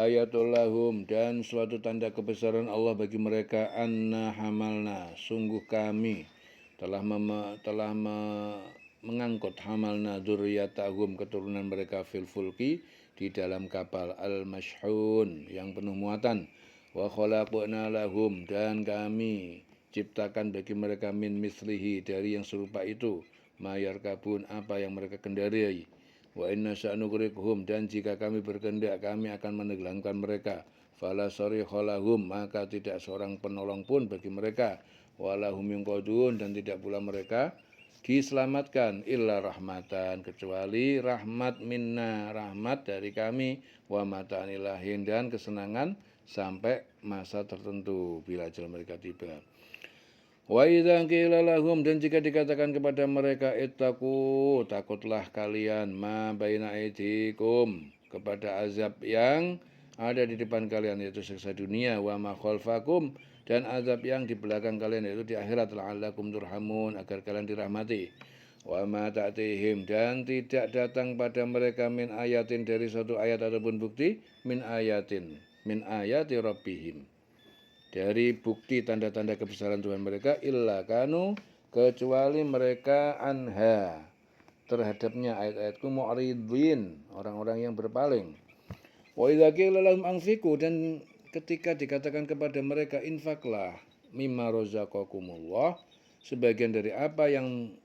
ayatul lahum, dan suatu tanda kebesaran Allah bagi mereka, anna hamalna, sungguh kami telah mengangkut hamalna dzurriyyatahum, keturunan mereka, fil fulki, di dalam kapal, al mashhun, yang penuh muatan, wa khalaqna lahum, dan kami ciptakan bagi mereka, min mislihi, dari yang serupa itu, mayar kabun, apa yang mereka kendarai, wa inna sa'nughriqhum, dan jika kami berkehendak kami akan menenggelamkan mereka, fala sarikha lahum, maka tidak seorang penolong pun bagi mereka, walahum yunqadun, dan tidak pula mereka diselamatkan, illa rahmatan, kecuali rahmat minna, rahmat dari kami, wa mata'anilahin, dan kesenangan sampai masa tertentu bila ajal mereka tiba. Wa idza qila lahum, dan jika dikatakan kepada mereka, ittaqu, takutlah kalian, ma baina aidikum, kepada azab yang ada di depan kalian, yaitu siksa dunia, wa ma khalfakum, dan azab yang di belakang kalian, yaitu di akhirat, la'allakum turhamun, agar kalian dirahmati. Wa ma ta'tihim, dan tidak datang pada mereka, min ayatin, dari suatu ayat ataupun bukti, min ayati rabbihim, dari bukti tanda-tanda kebesaran Tuhan mereka, illa kanu, kecuali mereka, anha, terhadapnya ayat-ayatku, mu'ridin, orang-orang yang berpaling. Wa idza qila lahum anfiqu, dan ketika dikatakan kepada mereka, infaklah, mimma razaqakumullah, sebagian dari apa yang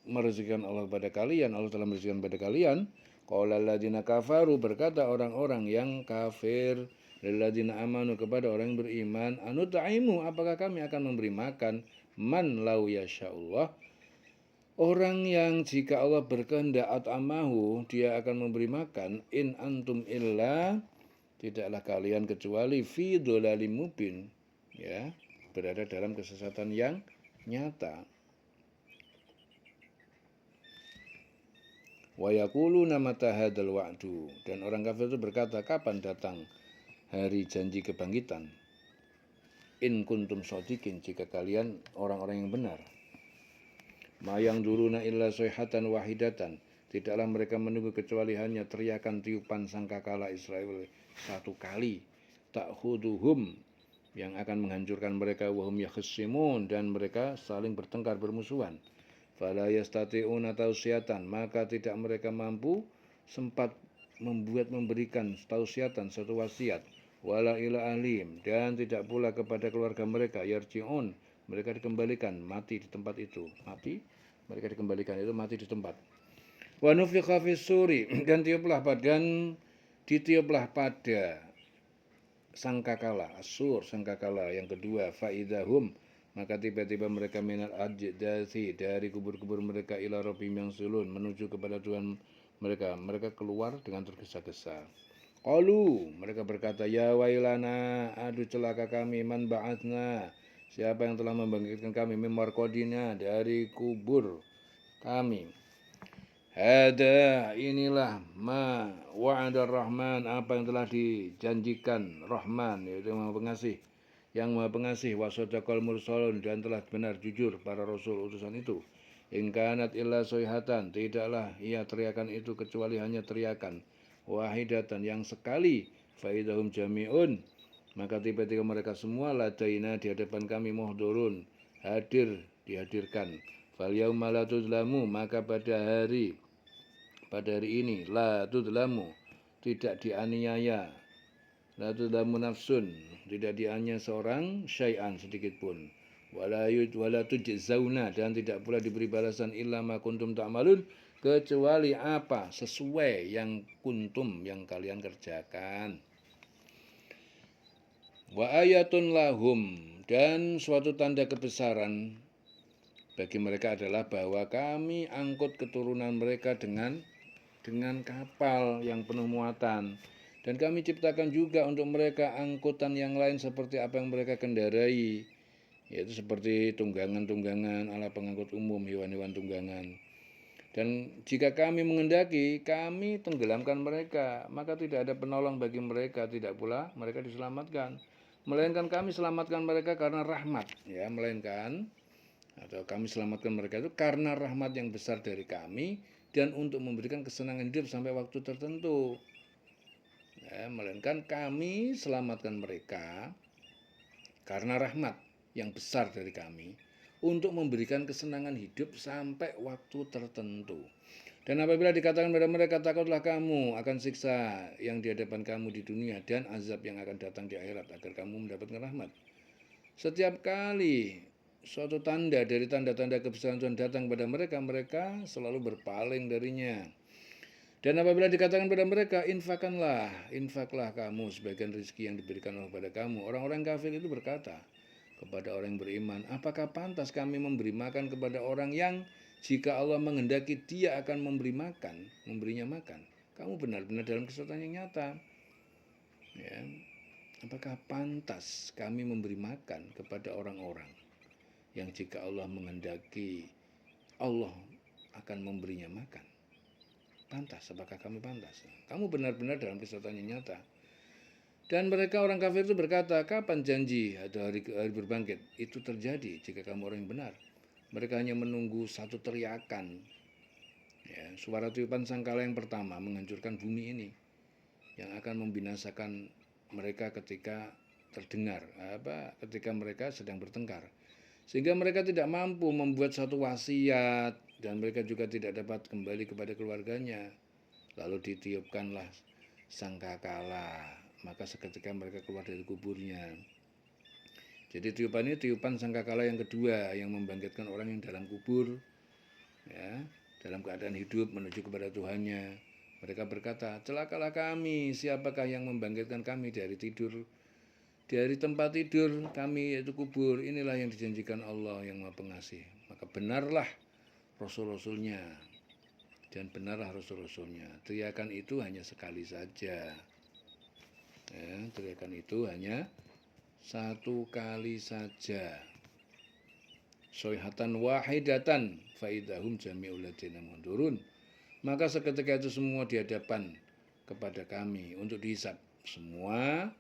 merezekikan Allah pada kalian, Allah telah merezekikan pada kalian. Qala alladziina kafaru, berkata orang-orang yang kafir, lilladzina amanu, kepada orang yang beriman, anut'imu, apakah kami akan memberi makan, man lau yasya'ullah, orang yang jika Allah berkehendak, at'amahu, dia akan memberi makan, in antum illa, tidaklah kalian kecuali, fi dhalalim mubin, ya, berada dalam kesesatan yang nyata. Wa yaquluna mata hadzal wa'du, dan orang kafir itu berkata, kapan datang hari janji kebangkitan, in kuntum shodikin, jika kalian orang-orang yang benar. Ma yangduruna illa sayhatan wahidatan, tidaklah mereka menunggu kecuali hanya teriakan tiupan sangkakala Israel satu kali, ta'khuduhum, yang akan menghancurkan mereka, wahum yakhsimun, dan mereka saling bertengkar bermusuhan. Fala yastati'una tausiatan, maka tidak mereka mampu sempat memberikan tausiatan, satu wasiat, wala ila ahlim, dan tidak pula kepada keluarga mereka, yarji'un, mereka dikembalikan, mati di tempat itu, mati, mereka dikembalikan itu mati di tempat. Wa nufikha fis suri, dan ditiuplah pada sangkakala, asur, sangkakala yang kedua, faidahum, maka tiba-tiba mereka minal ajdasi, dari kubur-kubur mereka, ila rabbihim yansilun, menuju kepada Tuhan mereka, mereka keluar dengan tergesa-gesa. Qalu, mereka berkata, ya wailana, aduh celaka kami, man ba'atsna, siapa yang telah membangkitkan kami, min marqadina, dari kubur kami. Hada, inilah, ma wa'ada rahman, apa yang telah dijanjikan Rahman, yaitu Maha Pengasih, yang Maha Pengasih, wa sadaqal mursalun, dan telah benar jujur para rasul utusan itu. In kanat illa sayhatan, tidaklah ia teriakan itu kecuali hanya teriakan, wahidatan, yang sekali, faidahum jami'un, maka tiba-tiba mereka semua, ladaina, di hadapan kami, muhdurun, hadir, dihadirkan. Fal yauma la tuzlamu, maka pada hari ini, la tuzlamu, tidak dianiaya, la tuzlamu nafsun, tidak dianiaya seorang, syai'an, sedikit pun, wala tujzauna, dan tidak pula diberi balasan, illa ma kuntum ta'malun, kecuali apa, sesuai yang kuntum, yang kalian kerjakan. Wa ayatun lahum, dan suatu tanda kebesaran bagi mereka adalah bahwa kami angkut keturunan mereka dengan kapal yang penuh muatan, dan kami ciptakan juga untuk mereka angkutan yang lain seperti apa yang mereka kendarai, yaitu seperti tunggangan-tunggangan ala pengangkut umum, hewan-hewan tunggangan. Dan jika kami mengendaki, kami tenggelamkan mereka, maka tidak ada penolong bagi mereka, tidak pula mereka diselamatkan, melainkan kami selamatkan mereka karena rahmat, ya, melainkan atau kami selamatkan mereka itu karena rahmat yang besar dari kami, dan untuk memberikan kesenangan hidup sampai waktu tertentu. melainkan kami selamatkan mereka karena rahmat yang besar dari kami untuk memberikan kesenangan hidup sampai waktu tertentu. Dan apabila dikatakan kepada mereka, takutlah kamu akan siksa yang di hadapan kamu di dunia dan azab yang akan datang di akhirat agar kamu mendapatkan rahmat. Setiap kali suatu tanda dari tanda-tanda kebesaran Tuhan datang kepada mereka, mereka selalu berpaling darinya. Dan apabila dikatakan kepada mereka, infaklah kamu sebagian rezeki yang diberikan Allah kepada kamu. Orang-orang kafir itu berkata kepada orang yang beriman, apakah pantas kami memberi makan kepada orang yang jika Allah menghendaki dia akan memberinya makan. Kamu benar-benar dalam kesempatan yang nyata. Ya. Apakah pantas kami memberi makan kepada orang-orang yang jika Allah menghendaki Allah akan memberinya makan? Pantas, apakah kami pantas? Kamu benar-benar dalam kesempatan yang nyata. Dan mereka orang kafir itu berkata, kapan janji atau hari berbangkit itu terjadi jika kamu orang yang benar? Mereka hanya menunggu satu teriakan, ya, suara tiupan sangkala yang pertama menghancurkan bumi ini, yang akan membinasakan mereka ketika terdengar, ketika mereka sedang bertengkar. Sehingga mereka tidak mampu membuat satu wasiat dan mereka juga tidak dapat kembali kepada keluarganya. Lalu ditiupkanlah sangkakala, maka seketika mereka keluar dari kuburnya. Jadi tiupan ini tiupan sangkakala yang kedua yang membangkitkan orang yang dalam kubur, ya, dalam keadaan hidup menuju kepada Tuhannya. Mereka berkata, celakalah kami, siapakah yang membangkitkan kami dari tidur, dari tempat tidur kami yaitu kubur. Inilah yang dijanjikan Allah yang Maha Pengasih. Maka benarlah Rasul-Rasulnya dan benarlah Rasul-Rasulnya. Teriakan itu hanya sekali saja. Ya, teriakan itu hanya satu kali saja. Soihatan wahidatan faidahum jami'ul ladina mundurun. Maka seketika itu semua dihadapan kepada kami untuk dihisab. Semua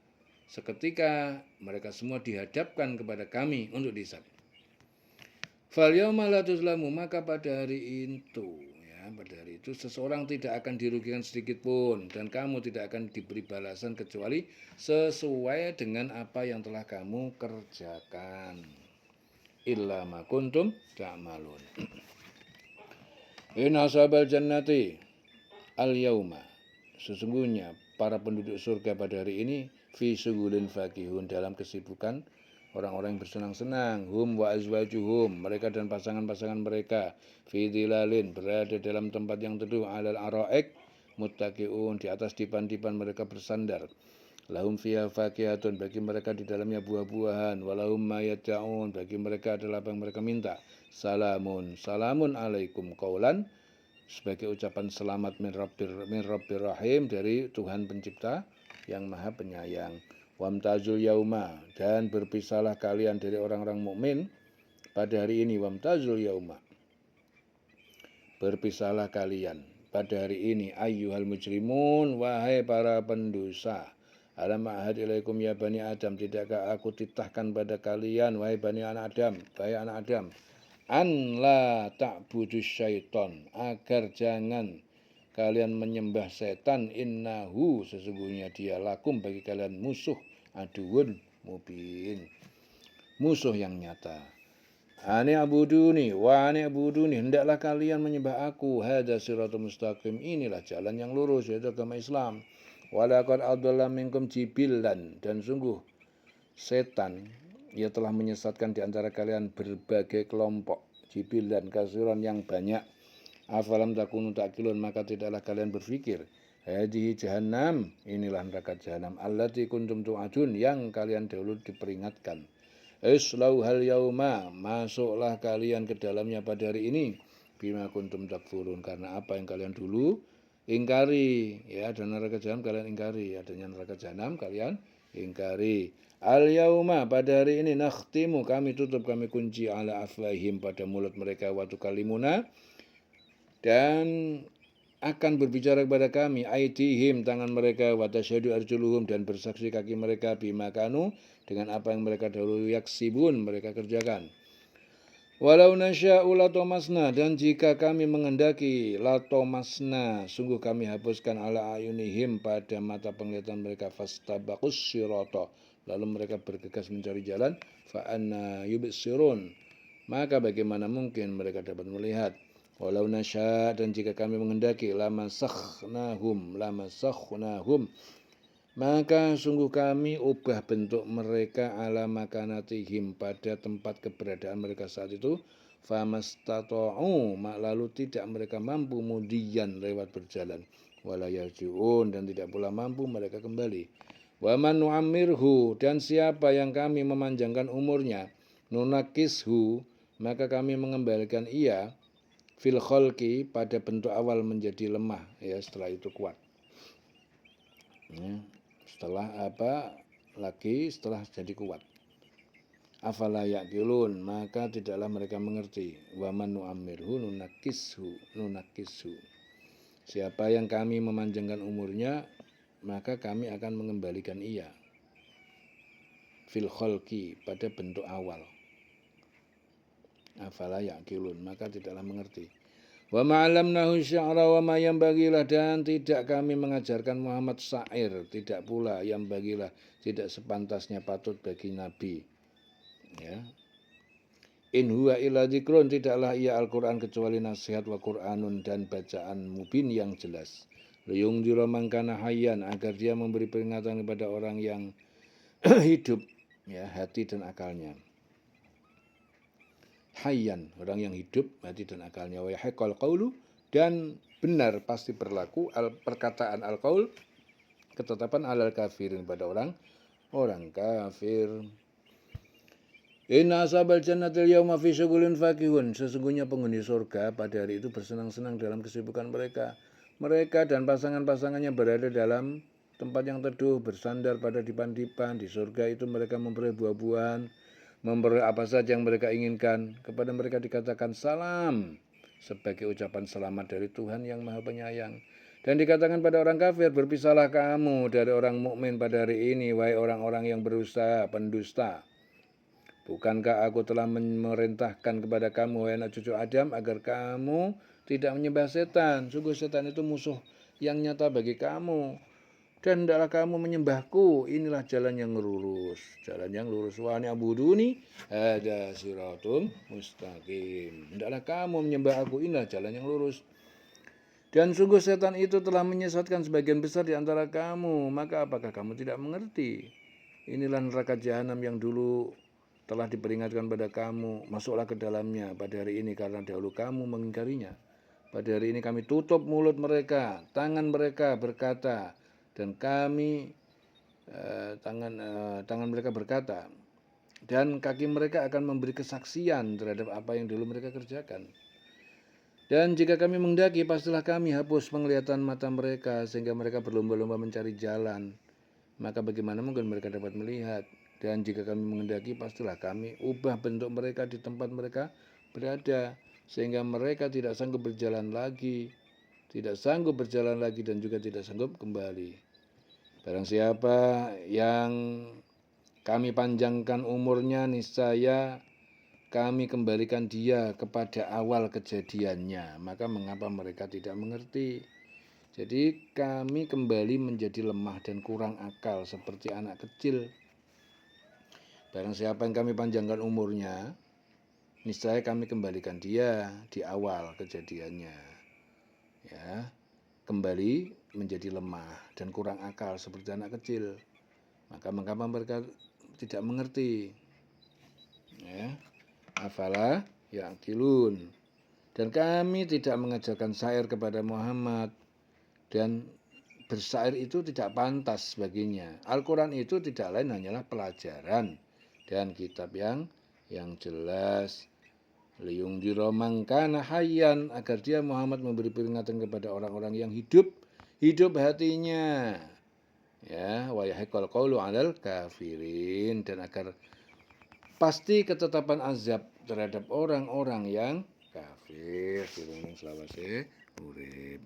seketika mereka semua dihadapkan kepada kami untuk dihisab. Fal yauma la tuzlamu, maka pada hari itu seseorang tidak akan dirugikan sedikit pun dan kamu tidak akan diberi balasan kecuali sesuai dengan apa yang telah kamu kerjakan. Illa ma kuntum ta'malun. In ashabal jannati al-yauma, sesungguhnya para penduduk surga pada hari ini fi sugulin fakihun, dalam kesibukan orang-orang yang bersenang-senang. Hum wa azwajuhum, mereka dan pasangan-pasangan mereka fi dhilalin, berada dalam tempat yang teduh, alal araik muttaqiun, di atas dipan-dipan mereka bersandar. Lahum fiha fakihatun, bagi mereka di dalamnya buah-buahan. Walahum ma yad'un, bagi mereka adalah apa yang mereka minta. Salamun alaikum qaulan, sebagai ucapan selamat min rabbir rahim, dari Tuhan pencipta yang maha penyayang. Wamtazul yauma, dan berpisahlah kalian dari orang-orang mukmin pada hari ini. Wamtazul yauma, berpisahlah kalian pada hari ini. Ayyuhal mujrimun, wahai para pendosa. Alam ahad ilaikum ya bani Adam, tidakkah aku titahkan pada kalian wahai bani anak Adam, wahai anak Adam, an la ta'budus syaiton, agar jangan kalian menyembah setan. Innahu, sesungguhnya dia lakum bagi kalian musuh, aduun mubin, musuh yang nyata. Ani abuduni wa ani abuduni, hendaklah kalian menyembah aku. Hadza siratul mustaqim, inilah jalan yang lurus, yaitu agama Islam. Walaqad adalla minkum jibilan, dan sungguh setan ia telah menyesatkan di antara kalian berbagai kelompok. Jibilan kasiran, yang banyak. Afalam takunu ta'qilun, maka tidaklah kalian berpikir. Hadhihi jahannam, inilah neraka jahanam. Allati kuntum tu'adun, yang kalian dahulu diperingatkan. Islauhal yauma, masuklah kalian ke dalamnya pada hari ini. Bima kuntum takfurun, karena apa yang kalian dulu ingkari. Ya, ada neraka jahanam kalian ingkari, adanya neraka jahanam kalian ingkari. Al yauma, pada hari ini, nakhtimu, kami tutup, kami kunci, ala afwahihim, pada mulut mereka, wa tukallimuna, dan akan berbicara kepada kami, aidihim, tangan mereka, wa tasyhadu arjuluhum, dan bersaksi kaki mereka, bima kanu, dengan apa yang mereka dahulu yaksibun, mereka kerjakan. Walau nasya'u latomasna, dan jika kami mengendaki latomasna, sungguh kami hapuskan ala ayunihim pada mata penglihatan mereka, fastabaqus sirata, lalu mereka bergegas mencari jalan, fa anna yubsirun, maka bagaimana mungkin mereka dapat melihat. Walau nasya', dan jika kami mengendaki lamasakhnahum, maka sungguh kami ubah bentuk mereka ala makanatihim pada tempat keberadaan mereka saat itu, famastata'u, lalu tidak mereka mampu mudian lewat berjalan, wala yarji'un, dan tidak pula mampu mereka kembali. Wa man nu'ammirhu, dan siapa yang kami memanjangkan umurnya, nunakishu, maka kami mengembalikan ia fil khalqi, pada bentuk awal menjadi lemah, ya setelah itu kuat. Setelah setelah jadi kuat. Afala yaqilun, maka tidaklah mereka mengerti. Wa man nu'ammirhu nunakishu. Siapa yang kami memanjangkan umurnya, maka kami akan mengembalikan ia fil khalqi, pada bentuk awal. Afala yaqilun, maka tidaklah mengerti. Wa ma'alamnahu sya'ra wa ma yambagilah, dan tidak kami mengajarkan Muhammad syair, tidak pula yang bagilah, tidak sepantasnya patut bagi Nabi. Ya. In huwa illa dzikrun, tidaklah ia Al-Quran kecuali nasihat, wa Qur'anun, dan bacaan mubin yang jelas. Liyungdira man kana hayyan, agar dia memberi peringatan kepada orang yang hidup, ya, hati dan akalnya. Hayyan, orang yang hidup hati dan akalnya. Wa yahiqqal qaulu, dan benar pasti berlaku perkataan al-qaul, ketetapan alal kafirin, pada orang kafir. Inna ashabal jannatil yauma fi syughulin fakihun, sesungguhnya penghuni surga pada hari itu bersenang-senang dalam kesibukan mereka. Mereka dan pasangan-pasangannya berada dalam tempat yang teduh, bersandar pada dipan-dipan. Di surga itu mereka memperoleh buah-buahan, memperoleh apa saja yang mereka inginkan. Kepada mereka dikatakan salam, sebagai ucapan selamat dari Tuhan yang Maha Penyayang. Dan dikatakan pada orang kafir, berpisahlah kamu dari orang mukmin pada hari ini, wahai orang-orang yang berusaha pendusta. Bukankah aku telah memerintahkan kepada kamu, wahai anak cucu Adam, agar kamu tidak menyembah setan. Sungguh setan itu musuh yang nyata bagi kamu, dan hendaklah kamu menyembahku. Inilah jalan yang lurus. Wa ni'buduni hadza siratum mustaqim. Hendaklah kamu menyembah aku, inilah jalan yang lurus. Dan sungguh setan itu telah menyesatkan sebagian besar di antara kamu. Maka apakah kamu tidak mengerti? Inilah neraka jahanam yang dulu telah diperingatkan pada kamu. Masuklah ke dalamnya pada hari ini, karena dahulu kamu mengingkarinya. Pada hari ini kami tutup mulut mereka, tangan mereka berkata, dan kami tangan mereka berkata, dan kaki mereka akan memberi kesaksian terhadap apa yang dulu mereka kerjakan. Dan jika kami menghendaki, pastilah kami hapus penglihatan mata mereka, sehingga mereka berlomba-lomba mencari jalan. Maka bagaimana mungkin mereka dapat melihat? Dan jika kami menghendaki, pastilah kami ubah bentuk mereka di tempat mereka berada, sehingga mereka tidak sanggup berjalan lagi, dan juga tidak sanggup kembali. Barang siapa yang kami panjangkan umurnya, niscaya kami kembalikan dia kepada awal kejadiannya. Maka mengapa mereka tidak mengerti? Jadi kami kembali menjadi lemah dan kurang akal seperti anak kecil. Barang siapa yang kami panjangkan umurnya, niscaya kami kembalikan dia di awal kejadiannya. Ya, kembali menjadi lemah dan kurang akal seperti anak kecil. Maka mengapa mereka tidak mengerti? Ya. Afala ya'qilun. Dan kami tidak mengajarkan syair kepada Muhammad, dan bersyair itu tidak pantas baginya. Al-Quran itu tidak lain hanyalah pelajaran dan kitab yang jelas. Liyungdira man kana hayyan, agar dia Muhammad memberi peringatan kepada orang-orang yang hidup hatinya. Ya, wa yahiqqal qaulu 'alal kafirin, dan agar pasti ketetapan azab terhadap orang-orang yang kafir. Selawase urip.